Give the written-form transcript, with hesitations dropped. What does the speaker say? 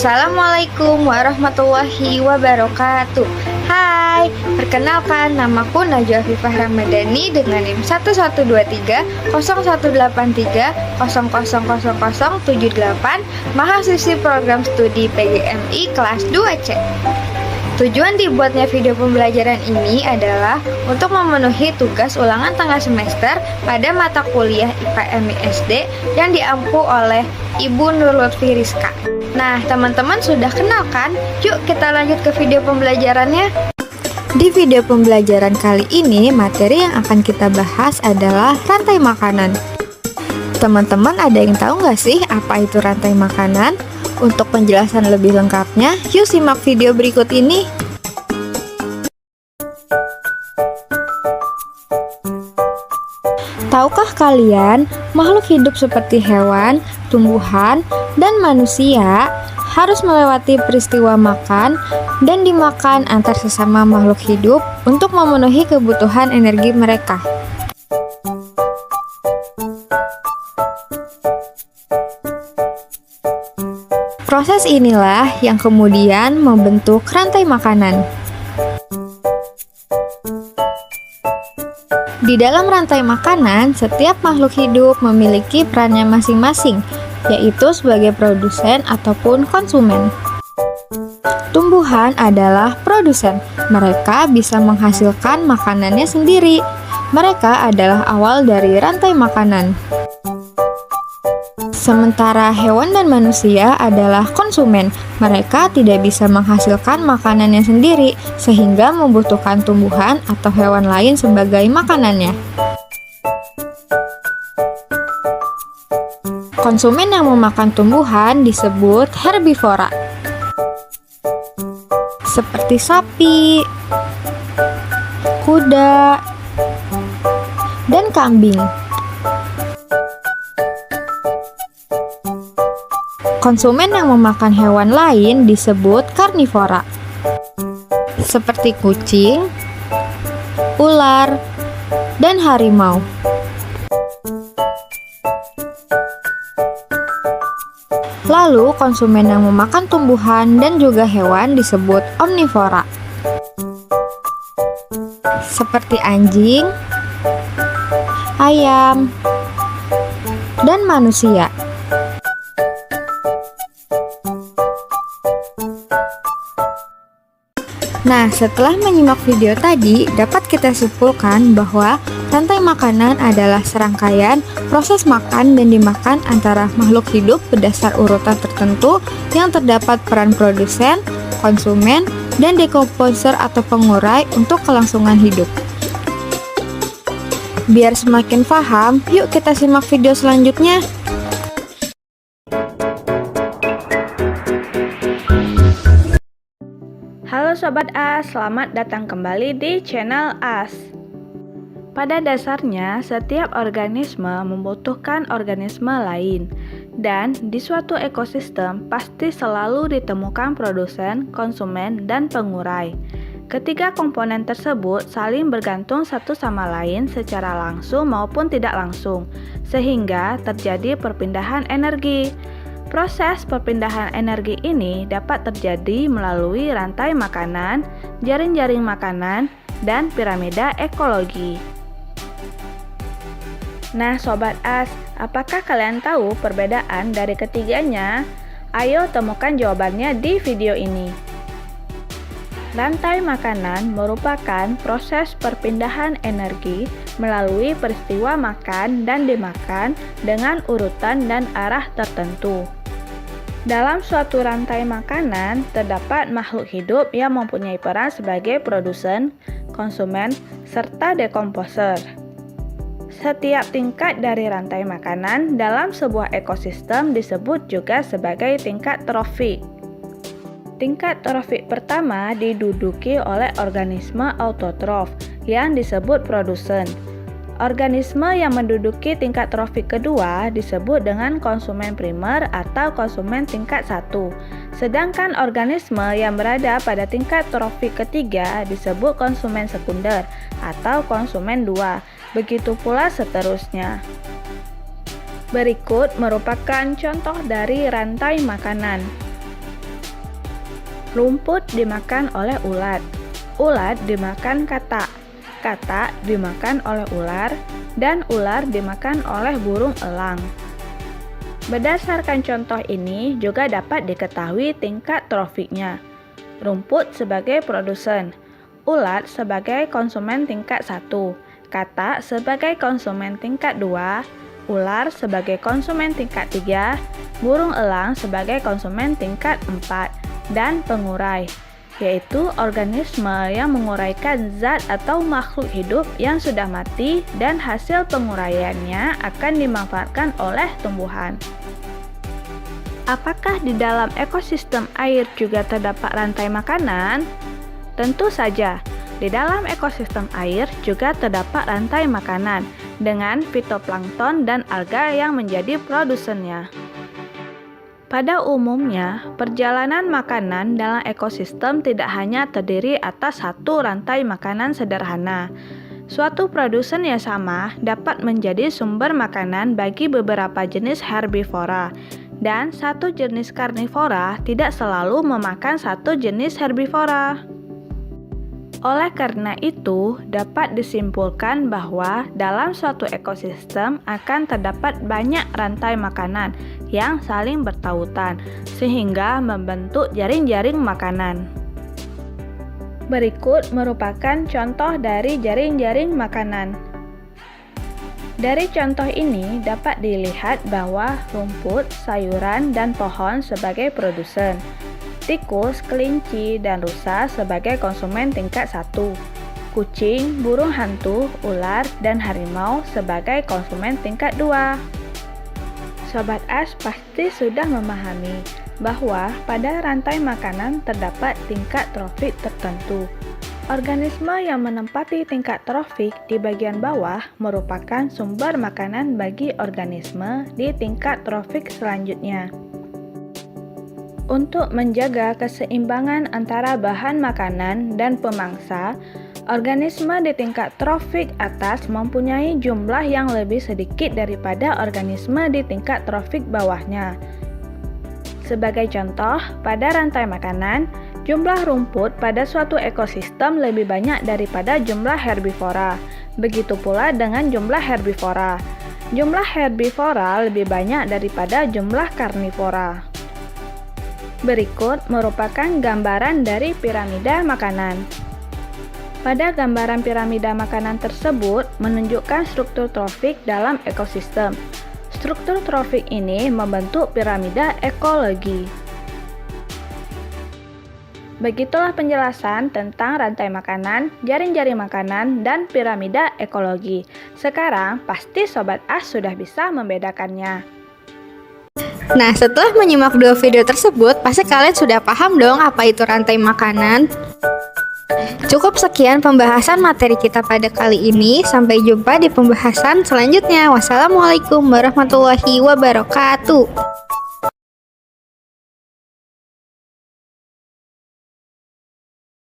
Assalamualaikum warahmatullahi wabarakatuh. Hai, perkenalkan namaku Najwa Afifah Ramadhani dengan NIM 1123 0183 000078, mahasiswi program studi PGMI kelas 2C. Tujuan dibuatnya video pembelajaran ini adalah untuk memenuhi tugas ulangan tengah semester pada mata kuliah IPA MISD yang diampu oleh Ibu Nur Lutfi Rizka. Nah, teman-teman sudah kenal kan? Yuk kita lanjut ke video pembelajarannya. Di video pembelajaran kali ini, materi yang akan kita bahas adalah rantai makanan. Teman-teman ada yang tahu nggak sih apa itu rantai makanan? Untuk penjelasan lebih lengkapnya, yuk simak video berikut ini. Tahukah kalian, makhluk hidup seperti hewan, tumbuhan, dan manusia harus melewati peristiwa makan dan dimakan antar sesama makhluk hidup untuk memenuhi kebutuhan energi mereka. Proses inilah yang kemudian membentuk rantai makanan. Di dalam rantai makanan, setiap makhluk hidup memiliki perannya masing-masing, yaitu sebagai produsen ataupun konsumen. Tumbuhan adalah produsen. Mereka bisa menghasilkan makanannya sendiri. Mereka adalah awal dari rantai makanan. Sementara hewan dan manusia adalah konsumen. Mereka tidak bisa menghasilkan makanannya sendiri, sehingga membutuhkan tumbuhan atau hewan lain sebagai makanannya. Konsumen yang memakan tumbuhan disebut herbivora, seperti sapi, kuda, dan kambing. Konsumen yang memakan hewan lain disebut karnivora, seperti kucing, ular, dan harimau. Lalu, konsumen yang memakan tumbuhan dan juga hewan disebut omnivora, seperti anjing, ayam, dan manusia. Nah, setelah menyimak video tadi, dapat kita simpulkan bahwa rantai makanan adalah serangkaian proses makan dan dimakan antara makhluk hidup berdasar urutan tertentu yang terdapat peran produsen, konsumen, dan dekomposer atau pengurai untuk kelangsungan hidup. Biar semakin paham, yuk kita simak video selanjutnya. Halo Sobat AS, selamat datang kembali di channel AS. Pada dasarnya, setiap organisme membutuhkan organisme lain, dan di suatu ekosistem pasti selalu ditemukan produsen, konsumen, dan pengurai. Ketiga komponen tersebut saling bergantung satu sama lain secara langsung maupun tidak langsung, sehingga terjadi perpindahan energi. Proses perpindahan energi ini dapat terjadi melalui rantai makanan, jaring-jaring makanan, dan piramida ekologi. Nah Sobat AS, apakah kalian tahu perbedaan dari ketiganya? Ayo temukan jawabannya di video ini. Rantai makanan merupakan proses perpindahan energi melalui peristiwa makan dan dimakan dengan urutan dan arah tertentu. Dalam suatu rantai makanan, terdapat makhluk hidup yang mempunyai peran sebagai produsen, konsumen, serta dekomposer. Setiap tingkat dari rantai makanan dalam sebuah ekosistem disebut juga sebagai tingkat trofik. Tingkat trofik pertama diduduki oleh organisme autotrof yang disebut produsen. Organisme yang menduduki tingkat trofik kedua disebut dengan konsumen primer atau konsumen tingkat 1. Sedangkan organisme yang berada pada tingkat trofik ketiga disebut konsumen sekunder atau konsumen 2. Begitu pula seterusnya. Berikut merupakan contoh dari rantai makanan. Rumput dimakan oleh ulat. Ulat dimakan katak. Katak dimakan oleh ular, dan ular dimakan oleh burung elang. Berdasarkan contoh ini juga dapat diketahui tingkat trofiknya. Rumput sebagai produsen, ulat sebagai konsumen tingkat 1, katak sebagai konsumen tingkat 2, ular sebagai konsumen tingkat 3, burung elang sebagai konsumen tingkat 4, dan pengurai, yaitu organisme yang menguraikan zat atau makhluk hidup yang sudah mati dan hasil penguraiannya akan dimanfaatkan oleh tumbuhan. Apakah di dalam ekosistem air juga terdapat rantai makanan? Tentu saja, di dalam ekosistem air juga terdapat rantai makanan dengan fitoplankton dan alga yang menjadi produsennya. Pada umumnya, perjalanan makanan dalam ekosistem tidak hanya terdiri atas satu rantai makanan sederhana. Suatu produsen yang sama dapat menjadi sumber makanan bagi beberapa jenis herbivora, dan satu jenis karnivora tidak selalu memakan satu jenis herbivora. Oleh karena itu, dapat disimpulkan bahwa dalam suatu ekosistem akan terdapat banyak rantai makanan yang saling bertautan, sehingga membentuk jaring-jaring makanan. Berikut merupakan contoh dari jaring-jaring makanan. Dari contoh ini dapat dilihat bahwa rumput, sayuran, dan pohon sebagai produsen. Tikus, kelinci, dan rusa sebagai konsumen tingkat 1. Kucing, burung hantu, ular, dan harimau sebagai konsumen tingkat 2. Sobat As pasti sudah memahami bahwa pada rantai makanan terdapat tingkat trofik tertentu. Organisme yang menempati tingkat trofik di bagian bawah merupakan sumber makanan bagi organisme di tingkat trofik selanjutnya. Untuk menjaga keseimbangan antara bahan makanan dan pemangsa, organisme di tingkat trofik atas mempunyai jumlah yang lebih sedikit daripada organisme di tingkat trofik bawahnya. Sebagai contoh, pada rantai makanan, jumlah rumput pada suatu ekosistem lebih banyak daripada jumlah herbivora. Begitu pula dengan jumlah herbivora. Jumlah herbivora lebih banyak daripada jumlah karnivora. Berikut merupakan gambaran dari piramida makanan. Pada gambaran piramida makanan tersebut menunjukkan struktur trofik dalam ekosistem. Struktur trofik ini membentuk piramida ekologi. Begitulah penjelasan tentang rantai makanan, jaring-jaring makanan, dan piramida ekologi. Sekarang pasti Sobat As sudah bisa membedakannya. Nah, setelah menyimak dua video tersebut, pasti kalian sudah paham dong apa itu rantai makanan. Cukup sekian pembahasan materi kita pada kali ini. Sampai jumpa di pembahasan selanjutnya. Wassalamualaikum warahmatullahi wabarakatuh.